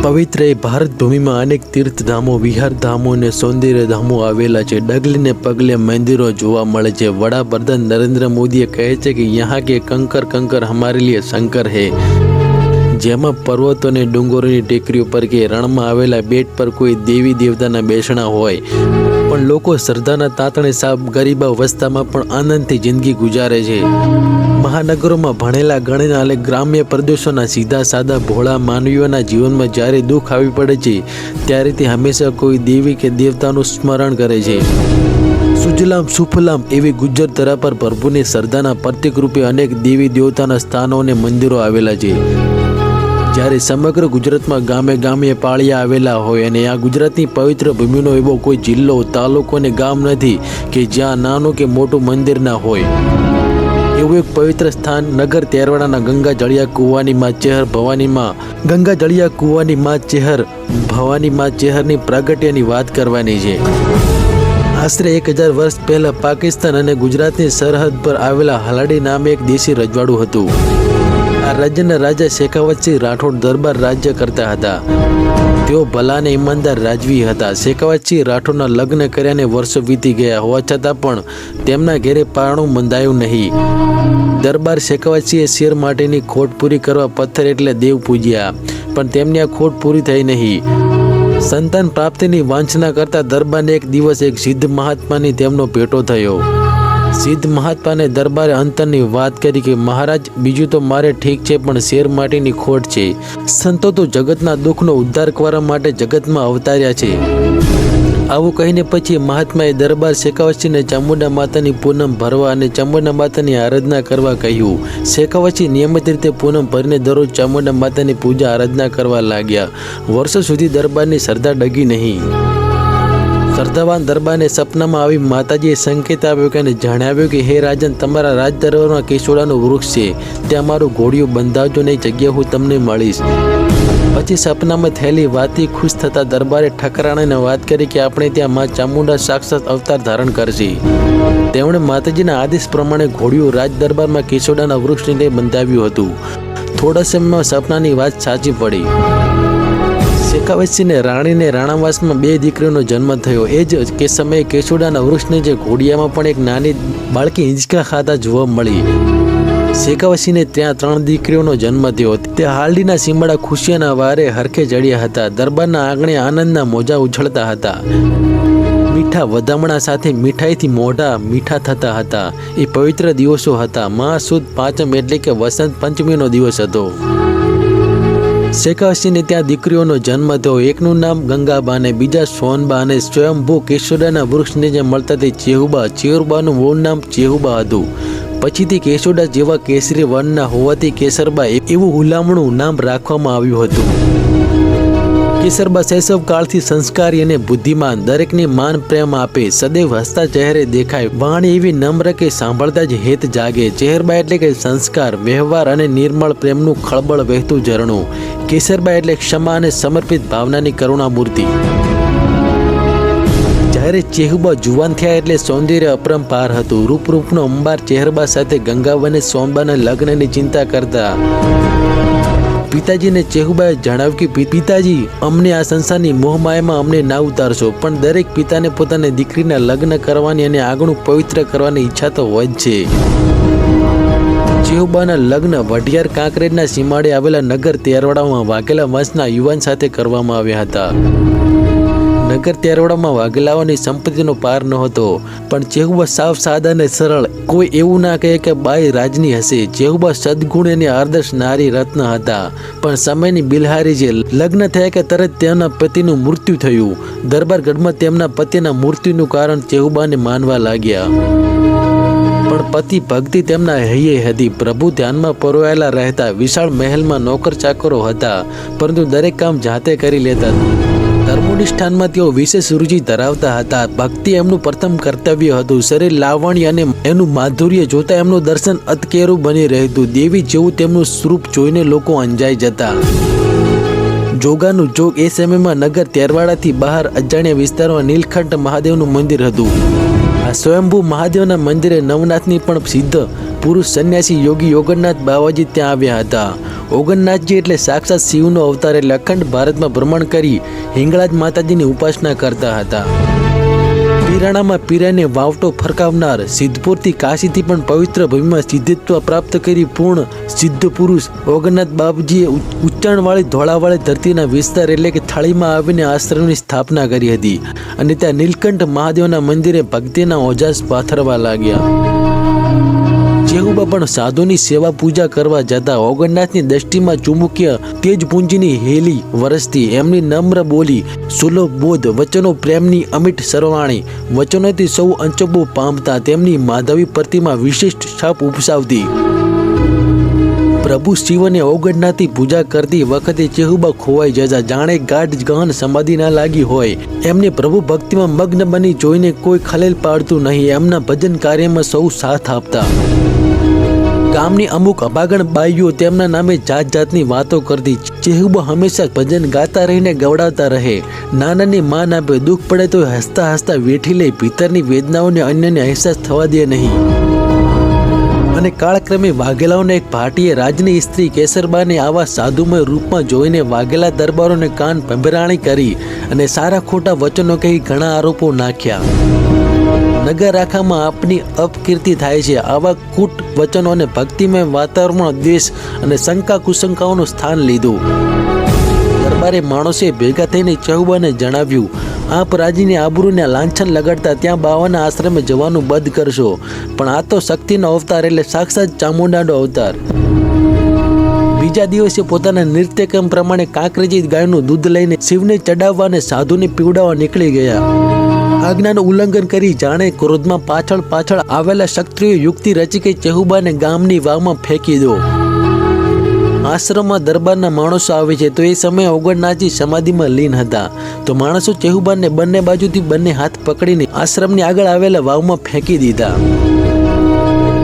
પવિત્ર એ ભારત ભૂમિમાં અનેક તીર્થધામો, વિહારધામો અને સૌંદર્યધામો આવેલા છે. ડગલે પગલે મંદિરો જોવા મળે છે. વડાપ્રધાન નરેન્દ્ર મોદીએ કહે છે કે યહાં કે કંકર કંકર હમારે લીએ શંકર હે. જેમાં પર્વતો અને ડુંગરોની ટેકરીઓ પર કે રણમાં આવેલા બેટ પર કોઈ દેવી દેવતાના બેસણા હોય, પણ લોકો શ્રદ્ધાના તાતણે સાપ ગરીબા અવસ્થામાં પણ આનંદથી જિંદગી ગુજારે છે. મહાનગરોમાં ભણેલા ગણેલા અને ગ્રામ્ય પ્રદેશોના સીધા સાદા ભોળા માનવીઓના જીવનમાં જ્યારે દુઃખ આવી પડે છે, ત્યારે તે હંમેશા કોઈ દેવી કે દેવતાનું સ્મરણ કરે છે. સુજલામ સુફલામ એવી ગુજ્જર ધરા પર પ્રભુની શ્રદ્ધાના પ્રતીક રૂપે અનેક દેવી દેવતાના સ્થાનો અને મંદિરો આવેલા છે. જ્યારે સમગ્ર ગુજરાતમાં ગામે ગામે પાળિયા આવેલા હોય અને આ ગુજરાતની પવિત્ર ભૂમિનો એવો કોઈ જિલ્લો, તાલુકો અને ગામ નથી કે જ્યાં નાનું કે મોટું મંદિર ના હોય. એવું એક પવિત્ર સ્થાન નગર તેરવાડાના ગંગા જળિયા કુવાની માં ચેહર ભવાનીમાં ગંગા જળિયા કુવાની માં ચેહર ભવાની માં ચેહરની પ્રાગટ્યની વાત કરવાની છે. આશરે 1000 વર્ષ પહેલા પાકિસ્તાન અને ગુજરાતની સરહદ પર આવેલા હાલાડી નામે એક દેશી રજવાડું હતું. આ રાજ્યના રાજા શેખાવતસિંહ રાઠોડ દરબાર રાજ્ય કરતા હતા. તેઓ ભલા અને ઈમાનદાર રાજવી હતા. શેખાવતસિંહ રાઠોડના લગ્ન કર્યાને વર્ષો વીતી ગયા હોવા છતાં પણ તેમના ઘેરે પારણું બંધાયું નહીં. દરબાર શેખાવતસિંહે શેર માટેની ખોટ પૂરી કરવા પથ્થર એટલે દેવ પૂજ્યા, પણ તેમની આ ખોટ પૂરી થઈ નહીં. સંતાન પ્રાપ્તિની વાંછના કરતા દરબારને એક દિવસ એક સિદ્ધ મહાત્માની તેમનો ભેટો થયો. સિદ્ધ મહાત્માને દરબારે અંતરની વાત કરી કે મહારાજ, બીજું તો મારે ઠીક છે, પણ શેર માટેની ખોટ છે. સંતો તો જગતના દુઃખનો ઉદ્ધાર કરવા માટે જગતમાં અવતાર્યા છે. આવું કહીને પછી મહાત્માએ દરબાર શેખાવતસિંહને ચામુંડા માતાની પૂનમ ભરવા અને ચામુંડા માતાની આરાધના કરવા કહ્યું. શેખાવતસિંહ નિયમિત રીતે પૂનમ ભરીને દરરોજ ચામુંડા માતાની પૂજા આરાધના કરવા લાગ્યા. વર્ષો સુધી દરબારની શ્રદ્ધા ડગી નહીં. શ્રદ્ધાવાન દરબારને સપનામાં આવી માતાજીએ સંકેત આપ્યો કે જણાવ્યું કે હે રાજન, તમારા રાજ દરબારમાં કેસુડાનું વૃક્ષ છે, ત્યાં મારું ઘોડિયું બંધાવજો ને જગ્યા હું તમને મળીશ. પછી સપનામાં થયેલી વાતથી ખુશ થતા દરબારે ઠકરાણાને વાત કરી કે આપણે ત્યાં માં ચામુંડા સાક્ષાત અવતાર ધારણ કરશે. તેમણે માતાજીના આદેશ પ્રમાણે ઘોડિયું રાજ દરબારમાં કેસુડાના વૃક્ષને બંધાવ્યું હતું. થોડા સમયમાં સપનાની વાત સાચી પડી. શેખાવતસિંહને રાણીને રાણાવાસમાં 2 દીકરીઓનો જન્મ થયો. એ જ કે સમયે કેસુડાના વૃક્ષની જે ઘોડિયામાં પણ એક નાની બાળકી હિંચકા ખાતા જોવા મળી. શેખાવતસિંહને ત્યાં 3 દીકરીઓનો જન્મ થયો. તે હાલડીના સીમાડા ખુશિયાના વારે હરખે જડ્યા હતા. દરબારના આંગણે આનંદના મોજા ઉછળતા હતા. મીઠા વધામણા સાથે મીઠાઈથી મોઢા મીઠા થતા હતા. એ પવિત્ર દિવસો હતા. મહા સુદ પાંચમ એટલે કે વસંત પંચમીનો દિવસ હતો. શેખાવતસિંહને ત્યાં દીકરીઓનો જન્મ થયો. એકનું નામ ગંગાબા અને બીજા સોનબા અને સ્વયંભૂ કેસુડાના વૃક્ષને જે મળતા તે ચેહુબા. ચેહુબાનું મૂળ નામ ચેહુબા હતું. પછીથી કેસુડા જેવા કેસરી વર્ણના હોવાથી કેસરબા એવું હુલામણું નામ રાખવામાં આવ્યું હતું. કેસરબા શૈશવ કાળથી સંસ્કારી અને બુદ્ધિમાન, દરેકને માન પ્રેમ આપે, સદૈવ હસતા ચહેરે દેખાય, વાણી એવી નમ્ર કે સાંભળતા જ હેત જાગે. ચેહરબા એટલે કે સંસ્કાર, વ્યવહાર અને નિર્મળ પ્રેમનું ખળબળ વહેતું ઝરણું. કેસરબા એટલે ક્ષમા અને સમર્પિત ભાવનાની કરુણામૂર્તિ. જ્યારે ચેહુબા જુવાન થયા એટલે સૌંદર્ય અપરંપાર હતું. રૂપનો અંબાર ચેહરબા સાથે ગંગાબા અને સોનબાના લગ્નની ચિંતા કરતા. પિતાજીને ચેહુબાએ જણાવ્યું કે પિતાજી, અમને આ સંસારની મોહમાયામાં અમને ના ઉતારશો, પણ દરેક પિતાને પોતાની દીકરીના લગ્ન કરવાની અને આગળનું પવિત્ર કરવાની ઈચ્છા તો હોય જ છે. ચેહુબાના લગ્ન વઢિયાર કાંકરેજના સીમાડે આવેલા નગર તેરવાડામાં વાઘેલા વંશના યુવાન સાથે કરવામાં આવ્યા હતા. નગર તેરવાડામાં વાઘેલાઓની સંપત્તિનો પાર નહોતો, પણ ચેહુબા સાવ સાદા અને સરળ. કોઈ એવું ના કહે કે બાઈ રાજની હશે. ચેહુબા સદગુણ અને આદર્શ નારી રત્ન હતા. પણ સમયની બિલહારી છે. લગ્ન થયા કે તરત તેમના પતિનું મૃત્યુ થયું. દરબારગઢમાં તેમના પતિના મૃત્યુનું કારણ ચેહુબાને માનવા લાગ્યા. પણ પતિ ભક્તિ તેમના હૈયે હતી. પ્રભુ ધ્યાનમાં પરોવાયેલા રહેતા. વિશાળ મહેલમાં નોકર ચાકરો હતા, પરંતુ દરેક કામ જાતે કરી લેતા. ધર્મનિષ્ઠાનમાં તેઓ વિશેષ રુચિ ધરાવતા હતા. ભક્તિ એમનું પ્રથમ કર્તવ્ય હતું. શરીર લાવણ્ય અને એનું માધુર્ય જોતા એમનું દર્શન અતકેરું બની રહેતું. દેવી જેવું તેમનું સ્વરૂપ જોઈને લોકો અંજાઈ જતા. જોગાનું જોગ એ સમયમાં નગર તેરવાડાથી બહાર અજાણ્યા વિસ્તારમાં નીલકંઠ મહાદેવનું મંદિર હતું. આ સ્વયંભૂ મહાદેવના મંદિરે નવનાથની પણ સિદ્ધ પુરુષ સંન્યાસી યોગી ઓગણનાથ બાવાજી ત્યાં આવ્યા હતા. ઓગણનાથજી એટલે સાક્ષાત શિવનો અવતાર, એટલે અખંડ ભારતમાં ભ્રમણ કરી હિંગળાજ માતાજીની ઉપાસના કરતા હતા. પીરાણામાં પીરાને વાવટો ફરકાવનાર, સિદ્ધપુરથી કાશીથી પણ પવિત્ર ભૂમિમાં સિદ્ધત્વ પ્રાપ્ત કરી પૂર્ણ સિદ્ધ પુરુષ ઓગણનાથ બાપજીએ ઉચ્ચાણવાળી ધોળાવાળી ધરતીના વિસ્તાર એટલે કે થાળીમાં આવીને આશ્રમની સ્થાપના કરી હતી અને ત્યાં નીલકંઠ મહાદેવના મંદિરે ભક્તિના ઓજાસ પાથરવા લાગ્યા. ચેહુબા પણ સાધુની સેવા પૂજા કરવા જતા ઓગણનાથની દ્રષ્ટિમાં ચુંબકીય તેજપુંજની હેલી વરસતી. એમની નમ્ર બોલી, સુલભ બોધ, વચનો પ્રેમની અમિટ સરવાણી, વચનોથી સૌ અંચબો પામતા તેમની માધવી પ્રતિમા વિશિષ્ટ છાપ ઉપસાવતી. પ્રભુ શિવને ઓગણનાથની પૂજા કરતી વખતે ચેહુબા ખોવાઈ જતા, જાણે ગાઢ ગહન સમાધિ ના લાગી હોય. એમને પ્રભુ ભક્તિમાં મગ્ન બની જોઈને કોઈ ખલેલ પાડતું નહીં. એમના ભજન કાર્યમાં સૌ સાથ આપતા. ગામની અમુક અભાગણ બાઈઓ તેમના નામે જાત જાતની વાતો કરતી. ચેહુબા હંમેશા ભજન ગાતા રહીને ગવડાવતા રહે. નાનાને માન આપે, દુઃખ પડે તો હસતા હસતા વેઠી લે, ભીતરની વેદનાઓને અન્યને અહેસાસ થવા દે નહીં. અને કાળક્રમે વાઘેલાઓને એક ભાટીએ રાજની સ્ત્રી કેસરબાને આવા સાધુમય રૂપમાં જોઈને વાઘેલા દરબારોને કાન ભંભરાણી કરી અને સારા ખોટા વચનો કહી ઘણા આરોપો નાખ્યા. નગર આખામાં આપની અપકીર્તિ થાય છે. આવા કૂટ વચનો અને ભક્તિમય વાતાવરણમાં દ્વેષ અને શંકા કુશંકાઓનું સ્થાન લીધું. દરબારે માણસે ભેગા થઈને ચેહુબાને જણાવ્યું, આપ રાજીની આબરૂને લાંછન લગાડતા ત્યાં બાવાના આશ્રમે જવાનું બંધ કરશો. પણ આ તો શક્તિનો અવતાર એટલે સાક્ષાત ચામુંડાનો અવતાર. બીજા દિવસે પોતાના નૃત્યક્રમ પ્રમાણે કાંકરેજી ગાયનું દૂધ લઈને શિવને ચડાવવા અને સાધુને પીવડાવવા નીકળી ગયા. આજ્ઞાનું ઉલ્લંઘન કરી જાણે ક્રોધમાં પાછળ પાછળ આવેલા ક્ષત્રિયો યુક્તિ રચી કે ચેહુબાને ગામની વાવમાં ફેંકી દો. આશ્રમમાં દરબારના માણસો આવે છે તો એ સમયે ઓગણનાથજી સમાધિમાં લીન હતા. તો માણસો ચેહુબાને બંને બાજુથી બંને હાથ પકડીને આશ્રમની આગળ આવેલા વાવમાં ફેંકી દીધા.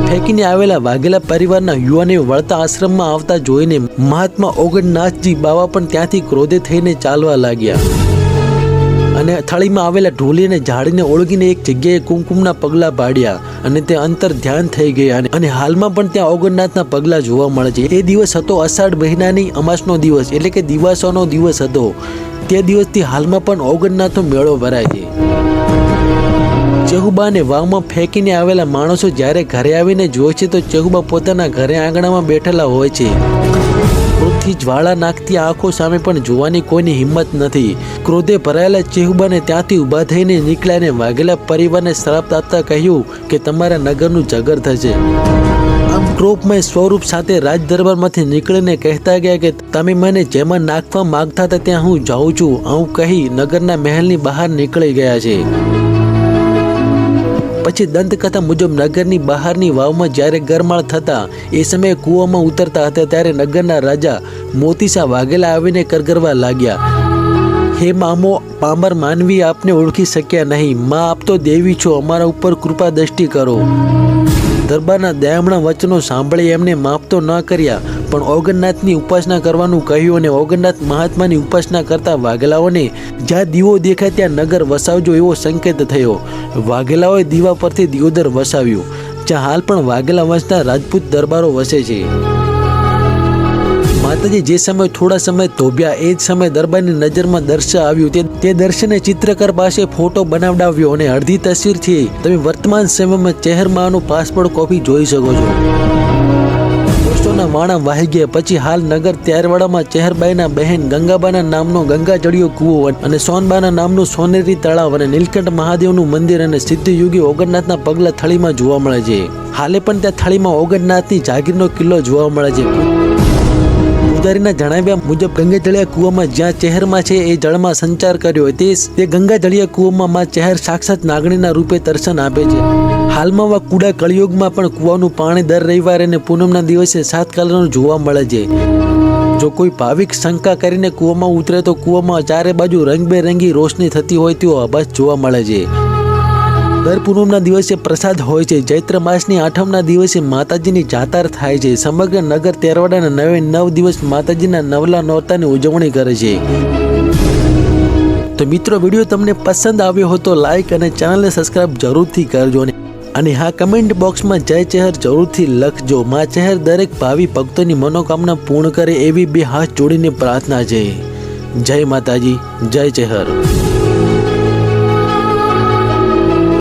ફેંકીને આવેલા વાઘેલા પરિવારના યુવાને વળતા આશ્રમમાં આવતા જોઈને મહાત્મા ઓગણનાથજી બાવા પણ ત્યાંથી ક્રોધે થઈને ચાલવા લાગ્યા અને થાળીમાં આવેલા ઢોલીને ઝાડીને ઓળગીને એક જગ્યાએ કુમકુમના પગલા પાડ્યા અને તે અંતર ધ્યાન થઈ ગયા. અને હાલમાં પણ ત્યાં ઓગણનાથના પગલા જોવા મળે છે. એ દિવસ હતો અષાઢ મહિનાની અમાસનો દિવસ એટલે કે દિવાસોનો દિવસ હતો. તે દિવસથી હાલમાં પણ ઓગણનાથનો મેળો ભરાય છે. ચેહુબાને વાવમાં ફેંકીને આવેલા માણસો જ્યારે ઘરે આવીને જોવે છે તો ચેહુબા પોતાના ઘરે આંગણામાં બેઠેલા હોય છે. ક્રોધથી જ્વાળા નાખતી આંખો સામે પણ જોવાની કોઈની હિંમત નથી. ક્રોધે ભરાયેલા ચેહુબાને ત્યાંથી ઊભા થઈને નીકળ્યા અને વાઘેલા પરિવારને શ્રાપ આપતા કહ્યું કે તમારા નગરનું જગર થશે. આમ ક્રોપમય સ્વરૂપ સાથે રાજ દરબારમાંથી નીકળીને કહેતા ગયા કે તમે મને જેમાં નાખવા માંગતા હતા ત્યાં હું જાઉં છું. આવું કહી નગરના મહેલની બહાર નીકળી ગયા છે. પછી દંતકથા મુજબ નગરની બહારની વાવમાં જ્યારે ગરમાળ થતા એ સમયે કૂવામાં ઉતરતા હતા ત્યારે નગરના રાજા મોતીસા વાઘેલા આવીને કરગરવા લાગ્યા, હે મામો, પામર માનવી આપને ઓળખી શક્યા નહીં. માં આપ તો દેવી છો, અમારા ઉપર કૃપા દ્રષ્ટિ કરો. દરબારના દયામણા વચનો સાંભળી એમને માફ તો ન કર્યા પણ ઓગણનાથની ઉપાસના કરવાનું કહ્યું અને ઓગણનાથ મહાત્માની ઉપાસના કરતા વાઘેલાઓને જ્યાં દીવો દેખાય ત્યાં નગર વસાવજો એવો સંકેત થયો. વાઘેલાઓએ દીવા પરથી દિયોદર વસાવ્યું, જ્યાં હાલ પણ વાઘેલા વંશના રાજપૂત દરબારો વસે છે. માતાજી જે સમય થોડા સમય થોભ્યા એ જ સમય દરબારની નજરમાં દર્શન આવ્યું. તે દર્શને ચિત્રકાર પાસે ફોટો બનાવડાવ્યો અને અડધી તસવીર છે તમે વર્તમાન સમયમાં ચહેરમાંનો પાસપોર્ટ કોપી જોઈ શકો છો. વર્ષોના વાણા વાહી ગયા પછી હાલ નગર ત્યારવાડામાં ચહેરબાઈના બહેન ગંગાબાના નામનો ગંગાજળિયો કૂવો અને સોનબાના નામનું સોનેરી તળાવ અને નીલકંઠ મહાદેવનું મંદિર અને સિદ્ધયુગી ઓગણનાથના પગલા થળીમાં જોવા મળે છે. હાલે પણ ત્યાં થળીમાં ઓગણનાથની જાગીરનો કિલ્લો જોવા મળે છે. પૂજારીના જણાવ્યા મુજબ ગંગાજળિયા કૂવામાં જ્યાં ચહેરમાં છે એ જળમાં સંચાર કર્યો તે ગંગાજળિયા કૂવામાં માં ચહેર સાક્ષાત નાગણીના રૂપે દર્શન આપે છે. હાલમાં કુડા કળિયુગમાં પણ કૂવાનું પાણી દર રવિવારે અને પૂનમના દિવસે 7 કલરનું જોવા મળે છે. જો કોઈ ભાવિક શંકા કરીને કૂવામાં ઉતરે તો કૂવામાં ચારે બાજુ રંગબેરંગી રોશની થતી હોય તેવો આભાસ જોવા મળે છે. દર પૂનમના દિવસે પ્રસાદ હોય છે. ચૈત્ર માસની 8મના દિવસે માતાજીની જાતાર થાય છે. સમગ્ર નગર તેરવાડાના 9 દિવસ માતાજીના નવલા નોરતાની ઉજવણી કરે છે. તો મિત્રો, વિડીયો તમને પસંદ આવ્યો હોય તો લાઈક અને ચેનલને સબસ્ક્રાઇબ જરૂરથી કરજો અને અને હા, કમેન્ટ બોક્સમાં જય ચેહર જરૂરથી લખજો. માં ચેહર દરેક ભાવિ ભક્તોની મનોકામના પૂર્ણ કરે એવી બે હાથ જોડીને પ્રાર્થના છે. જય માતાજી, જય ચેહર.